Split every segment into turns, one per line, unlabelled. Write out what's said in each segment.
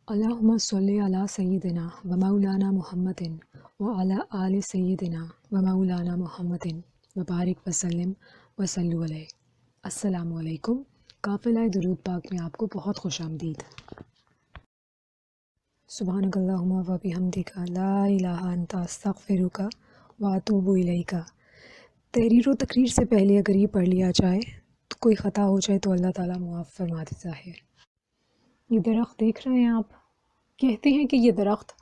अल्लाहुम्मा सल्लि अला सय्यिदिना व मौलाना मुहम्मदिन व अला आलि सय्यिदिना व मौलाना मुहम्मदिन व बारिक वसल्लिम व सल्लु अलैहि। अस्सलामु अलैकुम। काफ़िला दुरूद पाक में आपको बहुत खुशामदीद। सुब्हानकल्लाहुम्मा व बिहम्दिका ला इलाहा अंता अस्तगफिरुका व अतूबु इलैका। तहरीर व तकरीर से पहले अगर ये पढ़ लिया जाए तो कोई ख़ता हो जाए तो अल्लाह ताला मुआफ़ फरमा देता है। ये दरख्त देख रहे हैं आप, कहते हैं कि ये दरख्त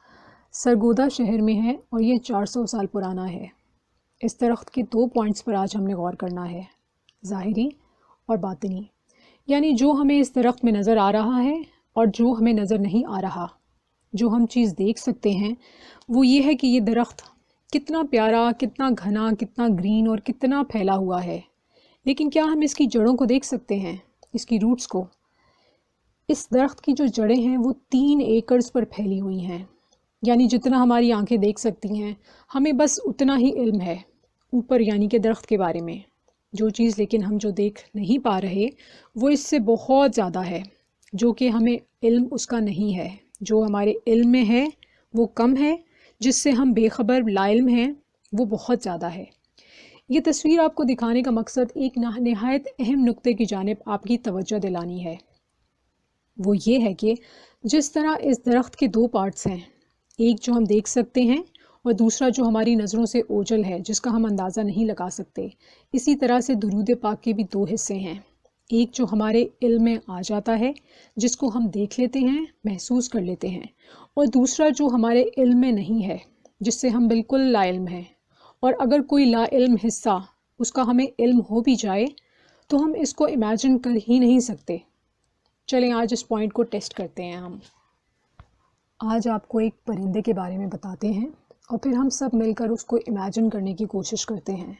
सरगोदा शहर में है और ये 400 साल पुराना है। इस दरख्त के 2 पॉइंट्स पर आज हमने गौर करना है, ज़ाहिरी और बातिनी। यानी जो हमें इस दरख्त में नज़र आ रहा है और जो हमें नज़र नहीं आ रहा। जो हम चीज़ देख सकते हैं वो ये है कि ये दरख्त कितना प्यारा, कितना घना, कितना ग्रीन और कितना फैला हुआ है। लेकिन क्या हम इसकी जड़ों को देख सकते हैं, इसकी रूट्स को? इस दरख्त की जो जड़ें हैं वो 3 एकड़ पर फैली हुई हैं। यानी जितना हमारी आंखें देख सकती हैं, हमें बस उतना ही इल्म है ऊपर यानी कि दरख्त के बारे में। जो चीज़ लेकिन हम जो देख नहीं पा रहे वो इससे बहुत ज़्यादा है, जो कि हमें इल्म उसका नहीं है। जो हमारे इल्म में है वो कम है, जिससे हम बेखबर लाइल्म हैं वो बहुत ज़्यादा है। ये तस्वीर आपको दिखाने का मकसद एक नहायत अहम नुक्ते की जानिब आपकी तवज्जो दिलानी है। वो ये है कि जिस तरह इस दरख्त के 2 पार्ट्स हैं, एक जो हम देख सकते हैं और दूसरा जो हमारी नज़रों से ओझल है, जिसका हम अंदाज़ा नहीं लगा सकते। इसी तरह से दुरूद पाक के भी 2 हिस्से हैं। एक जो हमारे इल्म में आ जाता है, जिसको हम देख लेते हैं, महसूस कर लेते हैं, और दूसरा जो हमारे इल्म में नहीं है, जिससे हम बिल्कुल लाइल्म हैं। और अगर कोई लाइल्म हिस्सा उसका हमें इल्म हो भी जाए तो हम इसको इमेजिन कर ही नहीं सकते। चलें आज इस पॉइंट को टेस्ट करते हैं। हम आज आपको एक परिंदे के बारे में बताते हैं और फिर हम सब मिलकर उसको इमेजिन करने की कोशिश करते हैं।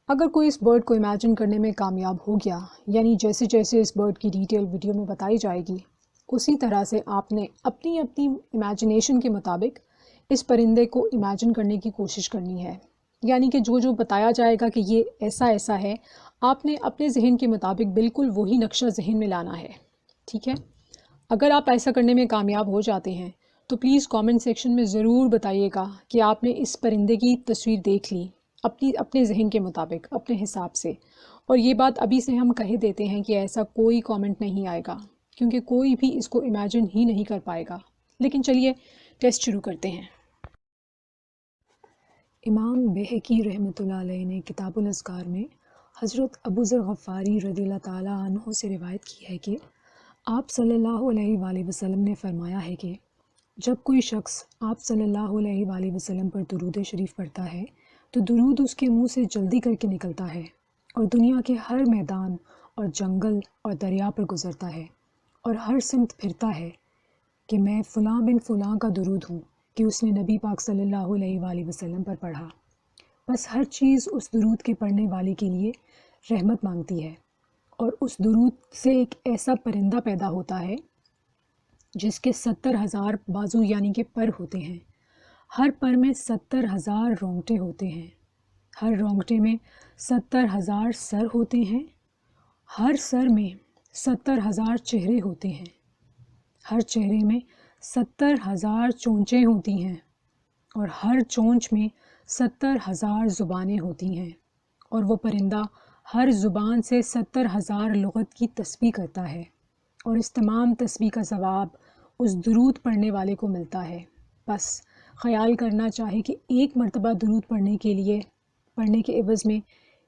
अगर कोई इस बर्ड को इमेजिन करने में कामयाब हो गया, यानी जैसे जैसे इस बर्ड की डिटेल वीडियो में बताई जाएगी, उसी तरह से आपने अपनी अपनी इमेजिनेशन के मुताबिक इस परिंदे को इमेजिन करने की कोशिश करनी है। यानी कि जो जो बताया जाएगा कि ये ऐसा ऐसा है, आपने अपने जहन के मुताबिक बिल्कुल वही नक्शा जहन में लाना है। ठीक है? अगर आप ऐसा करने में कामयाब हो जाते हैं तो प्लीज़ कमेंट सेक्शन में ज़रूर बताइएगा कि आपने इस परिंदे की तस्वीर देख ली अपने जहन के मुताबिक, अपने हिसाब से। और ये बात अभी से हम कह देते हैं कि ऐसा कोई कमेंट नहीं आएगा, क्योंकि कोई भी इसको इमेजिन ही नहीं कर पाएगा। लेकिन चलिए टेस्ट शुरू करते हैं। इमाम बहकी रहमतुल्लाह अलैह ने किताबुल अज़कार में हज़रत अबू ज़र गफ़ारी रज़ियल्लाहु ताला अन्हु से रिवायत की है कि आप सल्लल्लाहु अलैहि वसल्लम ने फरमाया है कि जब कोई शख्स आप सल्लल्लाहु अलैहि वसल्लम पर दुरूद शरीफ पढ़ता है तो दुरूद उसके मुंह से जल्दी करके निकलता है और दुनिया के हर मैदान और जंगल और दरिया पर गुज़रता है और हर सिमत फिरता है कि मैं फ़लाँ बिन फ़लाँ का दुरूद हूँ कि उसने नबी पाक सल्लल्लाहु अलैहि वसल्लम पर पढ़ा। बस हर चीज़ उस दुरूद के पढ़ने वाले के लिए रहमत मांगती है और उस दुरूद से एक ऐसा परिंदा पैदा होता है जिसके 70,000 बाजू यानी कि पर होते हैं। हर पर में 70,000 रोंगटे होते हैं। हर रोंगटे में 70,000 सर होते हैं। हर सर में 70,000 चेहरे होते हैं। हर चेहरे में 70,000 चोंचें होती हैं और हर चोंच में 70,000 ज़ुबानें होती हैं। और वो परिंदा हर ज़ुबान से 70,000 लुग़त की तस्बीह करता है और इस तमाम तस्बीह का सवाब उस दुरूद पढ़ने वाले को मिलता है। बस ख़याल करना चाहे कि एक मरतबा दुरूद पढ़ने के एवज़ में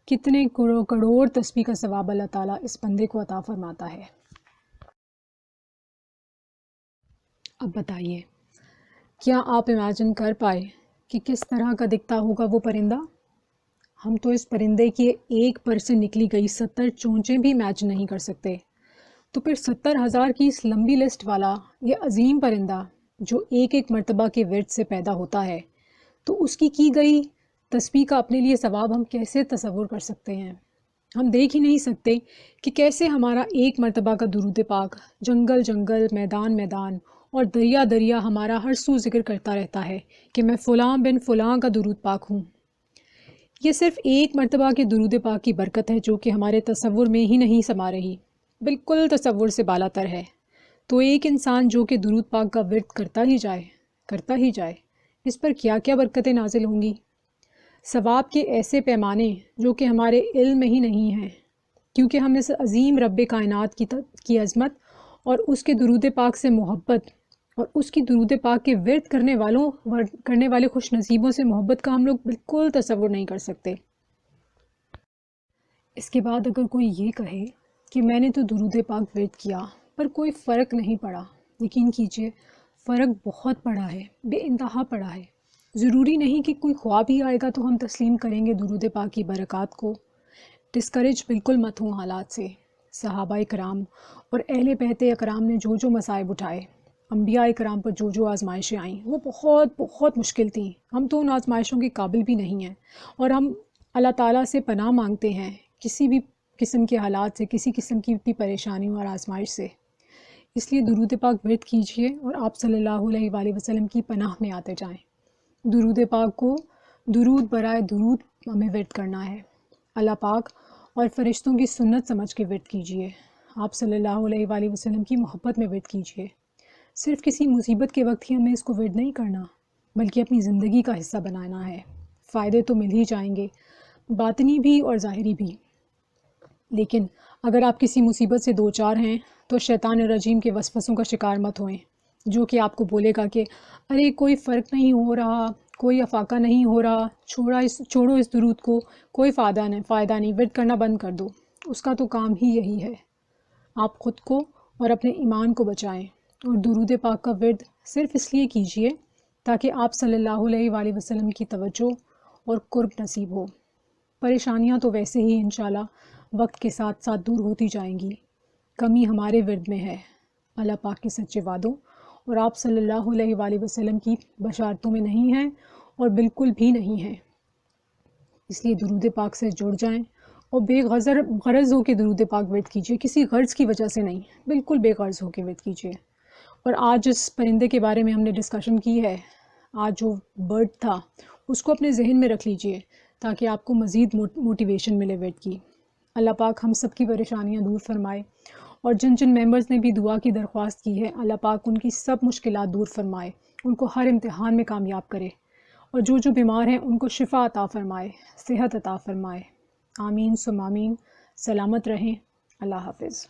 कितने करोड़ तस्बीह का सवाब अल्लाह ताला इस बंदे को अता फ़रमाता है। अब बताइए, क्या आप इमेजिन कर पाए कि किस तरह का दिखता होगा वो परिंदा? हम तो इस परिंदे की एक पर से निकली गई 70 चोंचें भी इमेजिन नहीं कर सकते, तो फिर 70,000 की इस लंबी लिस्ट वाला ये अजीम परिंदा जो एक एक मरतबा के विर्द से पैदा होता है, तो उसकी की गई तस्बीह का अपने लिए सवाब हम कैसे तसव्वुर कर सकते हैं? हम देख ही नहीं सकते कि कैसे हमारा एक मरतबा का दुरूद पाक जंगल जंगल, मैदान मैदान और दरिया दरिया हमारा हर सू जिक्र करता रहता है कि मैं फ़लाँ बिन फ़लाँ का दुरूद पाक हूँ। ये सिर्फ़ एक मरतबा के दुरूद पाक की बरकत है जो कि हमारे तसव्वुर में ही नहीं समा रही, बिल्कुल तसव्वुर से बालातर है। تو ایک انسان جو کہ درود پاک کا ورد کرتا ہی جائے اس پر کیا کیا برکتیں نازل ہوں گی، ثواب کے ایسے پیمانے جو کہ ہمارے علم میں ہی نہیں ہیں، کیونکہ ہم اس عظیم رب کائنات کی عظمت اور اس کے درود پاک سے محبت اور اس کی درود پاک کے ورد کرنے والے خوش نصیبوں سے محبت کا ہم لوگ بالکل تصور نہیں کر سکتے۔ اس کے بعد اگر کوئی یہ کہے کہ میں نے تو درود پاک ورد کیا پر کوئی فرق نہیں پڑا، یقین کیجئے فرق بہت پڑا ہے، بے انتہا پڑا ہے۔ ضروری نہیں کہ کوئی خواب ہی آئے گا تو ہم تسلیم کریں گے درود پاک کی برکات کو۔ ڈسکریج بالکل مت ہوں حالات سے۔ صحابہ کرام اور اہل بیت اکرام نے جو جو مصائب اٹھائے، انبیاء کرام پر جو جو آزمائشیں آئیں، وہ بہت بہت مشکل تھیں۔ ہم تو ان آزمائشوں کے قابل بھی نہیں ہیں، اور ہم اللہ تعالیٰ سے پناہ مانگتے ہیں کسی بھی قسم کے حالات سے، کسی قسم کی بھی پریشانیوں اور آزمائش سے۔ اس لیے درود پاک ورد کیجئے اور آپ صلی اللہ علیہ وآلہ وسلم کی پناہ میں آتے جائیں۔ درود پاک کو درود برائے درود ہمیں ورد کرنا ہے۔ اللہ پاک اور فرشتوں کی سنت سمجھ کے ورد کیجئے۔ آپ صلی اللہ علیہ وآلہ وسلم کی محبت میں ورد کیجئے۔ صرف کسی مصیبت کے وقت ہی ہمیں اس کو ورد نہیں کرنا، بلکہ اپنی زندگی کا حصہ بنانا ہے۔ فائدے تو مل ہی جائیں گے، باطنی بھی اور ظاہری بھی۔ لیکن اگر آپ کسی مصیبت سے دوچار ہیں تو شیطان الرجیم کے وسوسوں کا شکار مت ہوئیں، جو کہ آپ کو بولے گا کہ ارے کوئی فرق نہیں ہو رہا، کوئی افاقہ نہیں ہو رہا، چھوڑو اس درود کو، کوئی فائدہ نہیں، ورد کرنا بند کر دو۔ اس کا تو کام ہی یہی ہے۔ آپ خود کو اور اپنے ایمان کو بچائیں، اور درود پاک کا ورد صرف اس لیے کیجئے تاکہ آپ صلی اللہ علیہ وآلہ وسلم کی توجہ اور قرب نصیب ہو۔ پریشانیاں تو ویسے ہی انشاءاللہ وقت کے ساتھ ساتھ دور ہوتی جائیں گی، کمی ہمارے ورد میں ہے، اللہ پاک کے سچے وعدوں اور آپ صلی اللہ علیہ وآلہ وسلم کی بشارتوں میں نہیں ہیں، اور بالکل بھی نہیں ہیں۔ اس لیے درود پاک سے جڑ جائیں اور بے غرض ہو کے درود پاک ورد کیجئے، کسی غرض کی وجہ سے نہیں، بالکل بے غرض ہو کے ورد کیجئے۔ اور آج جس پرندے کے بارے میں ہم نے ڈسکشن کی ہے، آج جو برڈ تھا، اس کو اپنے ذہن میں رکھ لیجئے تاکہ آپ کو مزید موٹیویشن ملے ورد کی۔ اللہ پاک ہم سب کی پریشانیاں دور فرمائے، اور جن جن ممبرز نے بھی دعا کی درخواست کی ہے، اللہ پاک ان کی سب مشکلات دور فرمائے، ان کو ہر امتحان میں کامیاب کرے، اور جو جو بیمار ہیں ان کو شفا عطا فرمائے، صحت عطا فرمائے۔ آمین ثم آمین۔ سلامت رہیں۔ اللہ حافظ۔